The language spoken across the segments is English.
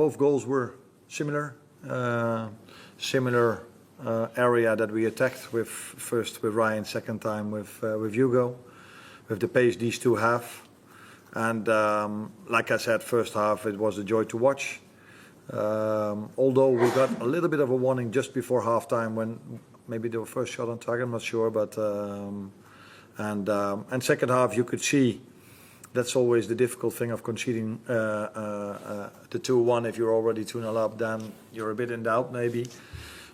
both goals were similar. Similar area that we attacked with, first with Ryan, second time with Hugo, with the pace these two have. And like I said, first half it was a joy to watch. Although we got a little bit of a warning just before halftime when maybe the first shot on target, I'm not sure, but and second half you could see that's always the difficult thing of conceding the 2-1. If you're already 2-0 up, then you're a bit in doubt maybe.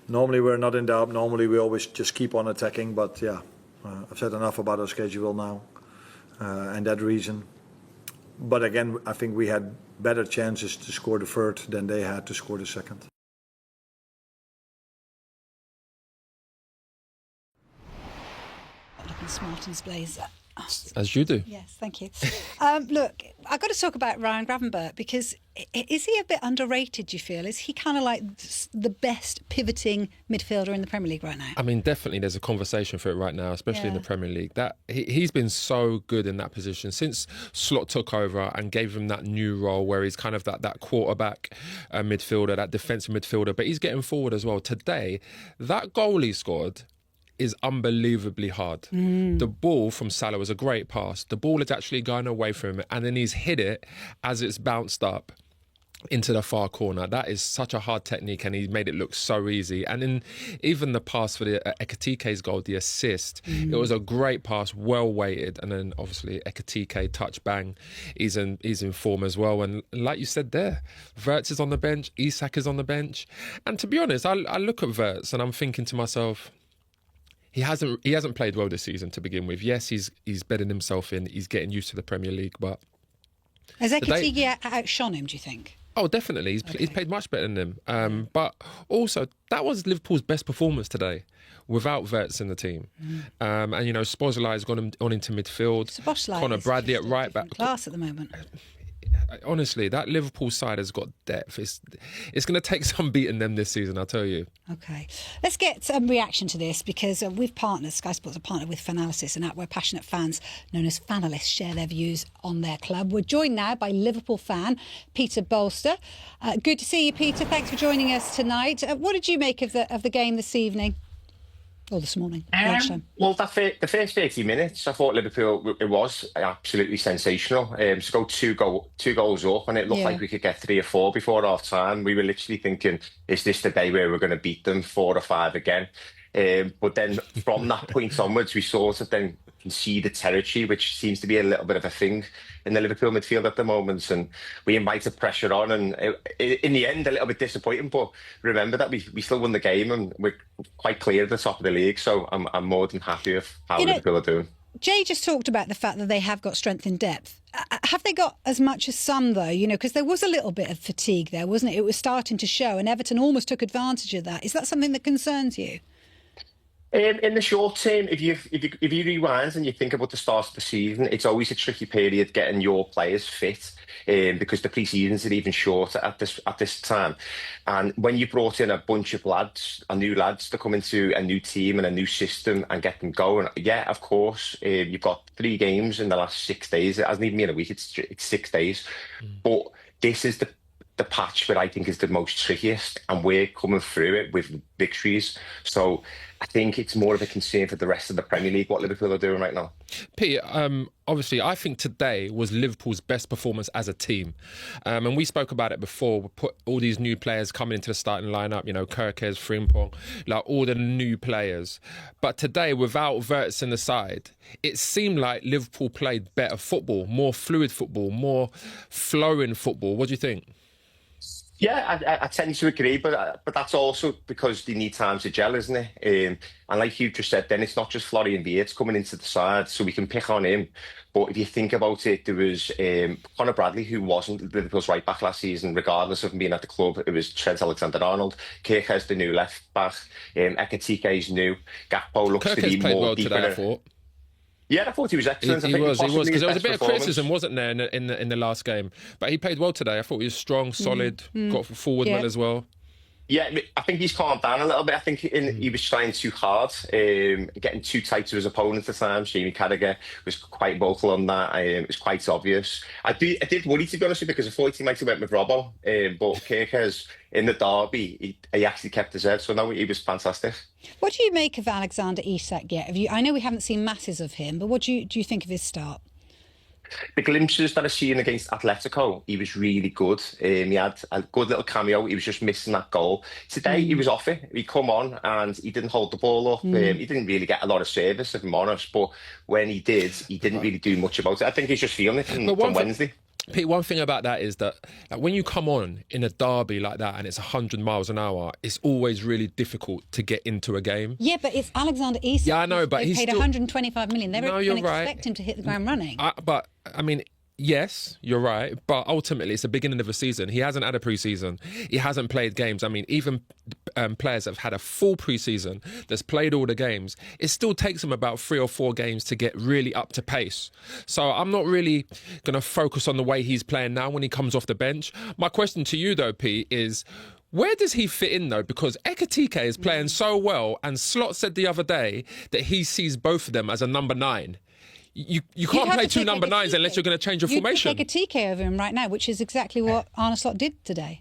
Normally we're not in doubt. Normally we always just keep on attacking. But yeah, I've said enough about our schedule now and that reason. But again, I think we had better chances to score the third than they had to score the second. Looking smart in his blazer. As you do. Yes, thank you. Look, I've got to talk about Ryan Gravenberch because is he a bit underrated, do you feel? Is he kind of like the best pivoting midfielder in the Premier League right now? I mean, definitely there's a conversation for it right now, especially in the Premier League. That he's been so good in that position since Slot took over and gave him that new role where he's kind of that quarterback midfielder, that defensive midfielder, but he's getting forward as well. Today, that goal he scored is unbelievably hard. The ball from Salah was a great pass. The ball is actually going away from him and then he's hit it as it's bounced up into the far corner. That is such a hard technique and he made it look so easy. And then even the pass for the Ekitike's goal, the assist, it was a great pass, well weighted. And then obviously Ekitike, touch, bang, he's in form as well. And like you said there, Wirtz is on the bench, Isak is on the bench. And to be honest, I look at Wirtz and I'm thinking to myself, He hasn't played well this season to begin with. Yes, he's bedding himself in. He's getting used to the Premier League, but has Ekitike outshone him, do you think? Oh, definitely. He's played much better than him. But also, that was Liverpool's best performance today, without Wirtz in the team. And you know, Szoboszlai's gone on into midfield. Conor Bradley at right back. Class at the moment. Honestly, that Liverpool side has got depth. It's going to take some beating them this season, I'll tell you. OK. Let's get a reaction to this because we've partnered, Sky Sports are partnered with Fanalysis, and where passionate fans known as Fanalists share their views on their club. We're joined now by Liverpool fan Peter Bolster. Good to see you, Peter. Thanks for joining us tonight. What did you make of the game this evening? Or this morning? Well, the first 30 minutes, I thought Liverpool, it was absolutely sensational. To go two goals up, and it looked like we could get 3 or 4 before half time. We were literally thinking, is this the day where we're going to beat them 4 or 5 again? But then from that point onwards, we sort of then conceded territory, which seems to be a little bit of a thing in the Liverpool midfield at the moment. And we invited pressure on, and in the end, a little bit disappointing. But remember that we still won the game, and we're quite clear at the top of the league. So I'm more than happy with how Liverpool are doing. Jay just talked about the fact that they have got strength in depth. Have they got as much as some, though? You know, because there was a little bit of fatigue there, wasn't it? It was starting to show, and Everton almost took advantage of that. Is that something that concerns you? In the short term, if you rewind and you think about the start of the season, it's always a tricky period getting your players fit because the pre-seasons are even shorter at this time. And when you brought in a bunch of new lads to come into a new team and a new system and get them going, yeah, of course, you've got 3 games in the last 6 days. It hasn't even been a week; it's 6 days. But this is the patch where I think is the most trickiest, and we're coming through it with victories. So I think it's more of a concern for the rest of the Premier League, what Liverpool are doing right now. Pete, obviously, I think today was Liverpool's best performance as a team. And we spoke about it before. We put all these new players coming into the starting lineup, you know, Kerkez, Frimpong, like all the new players. But today, without Wirtz in the side, it seemed like Liverpool played better football, more fluid football, more flowing football. What do you think? Yeah, I tend to agree, but that's also because they need time to gel, isn't it? And like you just said, then it's not just Florian Wirtz coming into the side, so we can pick on him. But if you think about it, there was Conor Bradley, who wasn't Liverpool's right back last season, regardless of him being at the club. It was Trent Alexander-Arnold. Kirk's the new left back. Ekitike's new. Gakpo looks to be played more well deeper. Today, I thought. Yeah, I thought he was excellent. He was, because there was a bit of criticism, wasn't there, in the last game? But he played well today. I thought he was strong, solid, got forward well as well. Yeah, I think he's calmed down a little bit. I think he was trying too hard, getting too tight to his opponent at times. Jamie Carragher was quite vocal on that. It was quite obvious. I did worry, to be honest with you, because I thought he might have went with Robbo, but Kirker's in the derby, he actually kept his head, so no, he was fantastic. What do you make of Alexander Isak yet? I know we haven't seen masses of him, but what do you think of his start? The glimpses that I've seen against Atletico, he was really good. He had a good little cameo. He was just missing that goal. Today, he was off it. He come on and he didn't hold the ball up. He didn't really get a lot of service, if I'm honest. But when he did, he didn't really do much about it. I think he's just feeling it from Wednesday. Pete, one thing about that is that when you come on in a derby like that and it's 100 miles an hour, it's always really difficult to get into a game. Yeah, but it's Alexander Isak. Yeah, I know, but he's paid 125 million. They No, can right. expect him to hit the ground running. But I mean, yes, you're right. But ultimately, it's the beginning of a season. He hasn't had a pre-season. He hasn't played games. I mean, even players that have had a full pre-season that's played all the games, it still takes them about 3 or 4 games to get really up to pace. So I'm not really going to focus on the way he's playing now when he comes off the bench. My question to you, though, Pete, is where does he fit in, though? Because Ekitike is playing so well, and Slot said the other day that he sees both of them as a number 9. You can't play 2 number 9s unless you're going to change your formation. You'd take Ekitike over him right now, which is exactly what Arne Slot did today.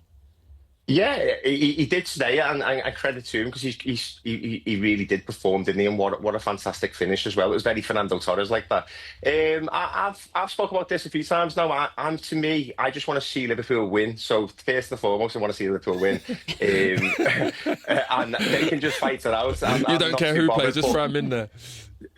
Yeah, he did today, and credit to him, because he really did perform, didn't he? And what a fantastic finish as well. It was very Fernando Torres like that. I've spoken about this a few times now. To me, I just want to see Liverpool win. So first and foremost, I want to see Liverpool win, and they can just fight it out. You don't care who plays, just throw him in there.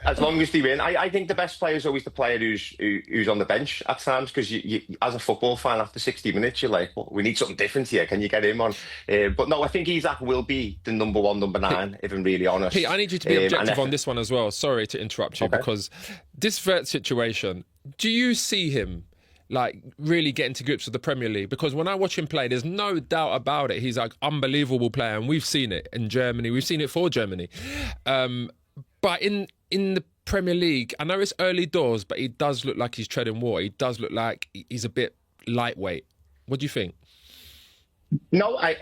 As long as they win, I think the best player is always the player who's on the bench at times, because you, as a football fan, after 60 minutes, you're like, well, we need something different here. Can you get him on? But no, I think Isak will be the number 1, number 9, if I'm really honest. Pete, I need you to be objective on this one as well. Sorry to interrupt you, because this Vert situation, do you see him like really getting to grips with the Premier League? Because when I watch him play, there's no doubt about it. He's like unbelievable player, and we've seen it in Germany. We've seen it for Germany. But in the Premier League, I know it's early doors, but he does look like he's treading water. He does look like he's a bit lightweight. What do you think? No, I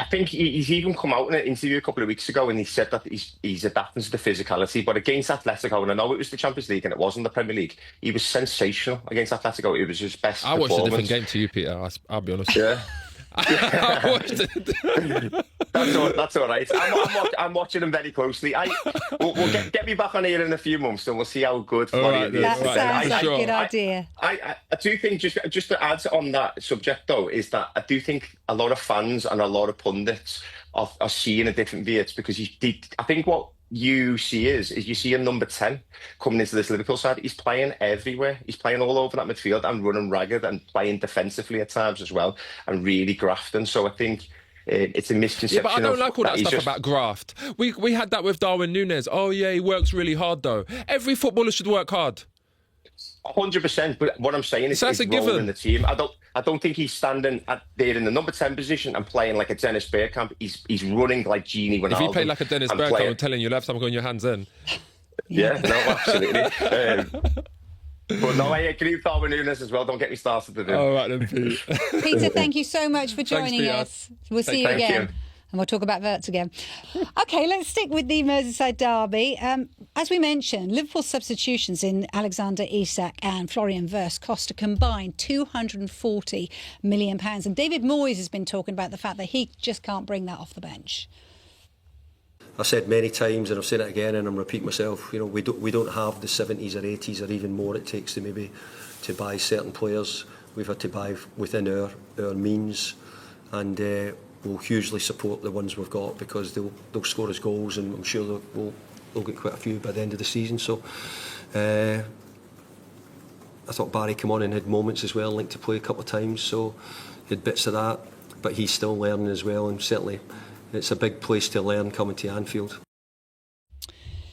think he's even come out in an interview a couple of weeks ago, and he said that he's adapting to the physicality. But against Atletico, and I know it was the Champions League and it wasn't the Premier League, he was sensational against Atletico. It was his best performance. I watched a different game to you, Peter. I'll be honest. Yeah. I watched it. That's all right. I'm watching them very closely. We'll get me back on here in a few months, and we'll see how good Florian is. That sounds like a good idea. I do think, just to add on that subject though, is that I do think a lot of fans and a lot of pundits are seeing a different Wirtz, because I think what you see is you see a number 10 coming into this Liverpool side. He's playing everywhere. He's playing all over that midfield and running ragged and playing defensively at times as well, and really grafting. So I think it's a misconception. Yeah, but I don't like all that stuff about graft. We had that with Darwin Núñez. Oh yeah, he works really hard though. Every footballer should work hard. 100%. But what I'm saying is, so that's a role given in the team. I don't think he's standing there in the number 10 position and playing like a Dennis Bergkamp. He's running like Gini Wijnaldum. If he played like a Dennis Bergkamp, I'm telling you, you'll have something on your hands then. Yeah, no, absolutely. But no, I agree with Darwin Núñez as well. Don't get me started with him. All right then, Pete. Peter, thank you so much for joining us. We'll see you again. And we'll talk about Wirtz again. OK, let's stick with the Merseyside derby. As we mentioned, Liverpool's substitutions in Alexander Isak and Florian Wirtz cost a combined £240 million. And David Moyes has been talking about the fact that he just can't bring that off the bench. I said many times, and I've said it again, and I'm repeating myself, you know, we don't have the 70s or 80s or even more it takes to buy certain players. We've had to buy within our means, and we'll hugely support the ones we've got, because they'll score us goals, and I'm sure they'll get quite a few by the end of the season. So I thought Barry came on and had moments as well, linked to play a couple of times, so he had bits of that, but he's still learning as well, and certainly it's a big place to learn coming to Anfield.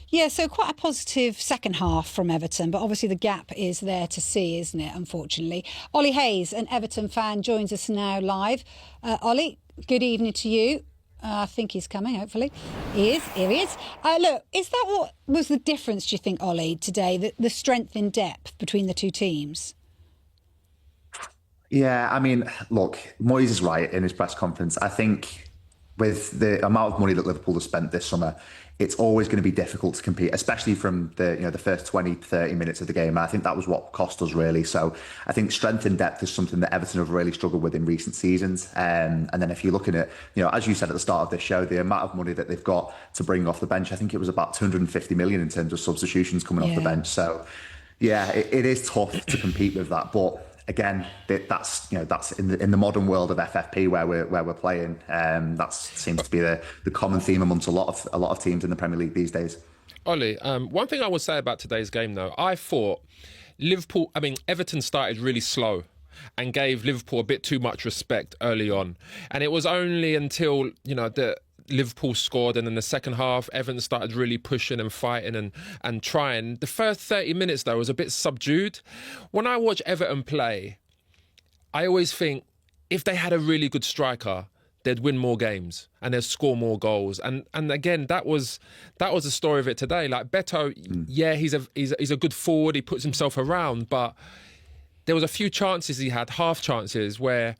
Yeah, so quite a positive second half from Everton, but obviously the gap is there to see, isn't it, unfortunately. Ollie Hayes, an Everton fan, joins us now live. Ollie, good evening to you. I think he's coming, hopefully. He is, here he is. Look, is that what was the difference, do you think, Ollie, today, the strength in depth between the two teams? Yeah, I mean, look, Moyes is right in his press conference. I think with the amount of money that Liverpool have spent this summer, it's always going to be difficult to compete, especially from the first 20, 30 minutes of the game. And I think that was what cost us, really. So I think strength and depth is something that Everton have really struggled with in recent seasons. And then if you're looking at, as you said at the start of this show, the amount of money that they've got to bring off the bench, I think it was about 250 million in terms of substitutions coming off the bench. So yeah, it is tough to compete with that. But again, that's in the modern world of FFP where we're playing. That seems to be the common theme amongst a lot of teams in the Premier League these days. Ollie, one thing I would say about today's game, though, I thought Everton started really slow and gave Liverpool a bit too much respect early on, and it was only until the Liverpool scored, and in the second half, Everton started really pushing and fighting and trying. The first 30 minutes, though, was a bit subdued. When I watch Everton play, I always think if they had a really good striker, they'd win more games and they'd score more goals. And again, that was the story of it today. Like Beto, yeah, he's a good forward. He puts himself around, but there was a few chances he had, half chances, where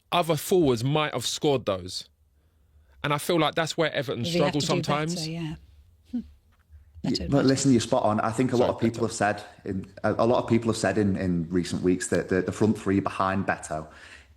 other forwards might have scored those. And I feel like that's where Everton struggle sometimes. Better, yeah. But listen, you're spot on. I think a lot of people have said in recent weeks that the front three behind Beto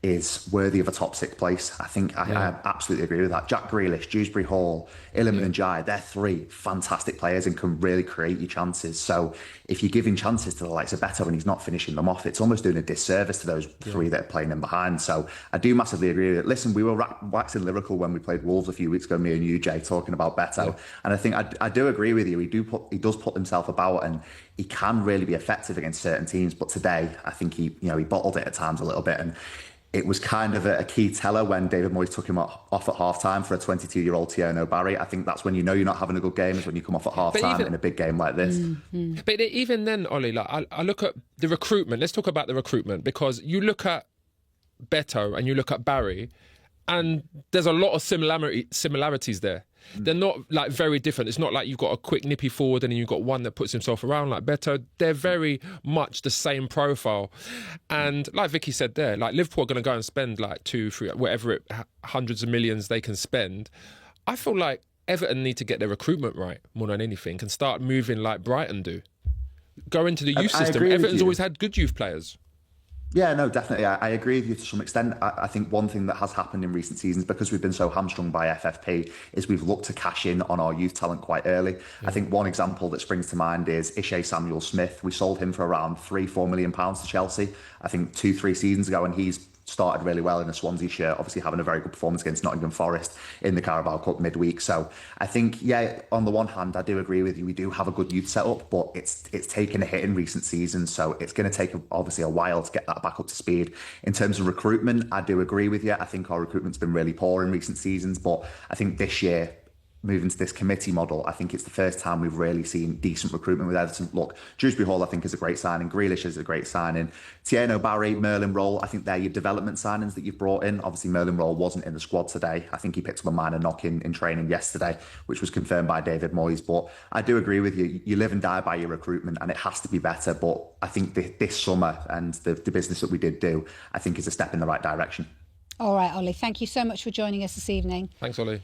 is worthy of a top six place. I think I absolutely agree with that. Jack Grealish, Dewsbury Hall, Iliman Ndiaye, they're three fantastic players and can really create your chances. So if you're giving chances to the likes of Beto and he's not finishing them off, it's almost doing a disservice to those three that are playing in behind. So I do massively agree with it. Listen, we were waxing lyrical when we played Wolves a few weeks ago, me and you, Jay, talking about Beto. Yeah. And I think I do agree with you. He does put himself about, and he can really be effective against certain teams. But today, I think he bottled it at times a little bit. And it was kind of a key teller when David Moyes took him off at half-time for a 22-year-old Tierno Barry. I think that's when you're not having a good game, is when you come off at half-time in a big game like this. But even then, Ollie, like I look at the recruitment. Let's talk about the recruitment, because you look at Beto and you look at Barry, and there's a lot of similarities there. They're not like very different. It's not like you've got a quick nippy forward and then you've got one that puts himself around like Beto. They're very much the same profile. And like Vicky said there, like Liverpool are going to go and spend like 2, 3, whatever hundreds of millions they can spend. I feel like Everton need to get their recruitment right more than anything and start moving like Brighton do. Go into the youth system. Everton's always had good youth players. Yeah, no, definitely. I agree with you to some extent. I think one thing that has happened in recent seasons, because we've been so hamstrung by FFP, is we've looked to cash in on our youth talent quite early. Yeah. I think one example that springs to mind is Ishe Samuel-Smith. We sold him for around £3-4 million to Chelsea, I think 2-3 seasons ago, and he's started really well in a Swansea shirt, obviously having a very good performance against Nottingham Forest in the Carabao Cup midweek. So I think, yeah, on the one hand, I do agree with you. We do have a good youth setup, but it's taken a hit in recent seasons. So it's going to take obviously a while to get that back up to speed. In terms of recruitment, I do agree with you. I think our recruitment's been really poor in recent seasons, but I think this year, moving to this committee model, I think it's the first time we've really seen decent recruitment with Everton. Look, Dewsbury Hall, I think, is a great signing. Grealish is a great signing. Tierno Barry, Merlin Roll, I think they're your development signings that you've brought in. Obviously, Merlin Roll wasn't in the squad today. I think he picked up a minor knock in training yesterday, which was confirmed by David Moyes. But I do agree with you. You live and die by your recruitment, and it has to be better. But I think this summer and the business that we did do, I think is a step in the right direction. All right, Ollie, thank you so much for joining us this evening. Thanks, Ollie.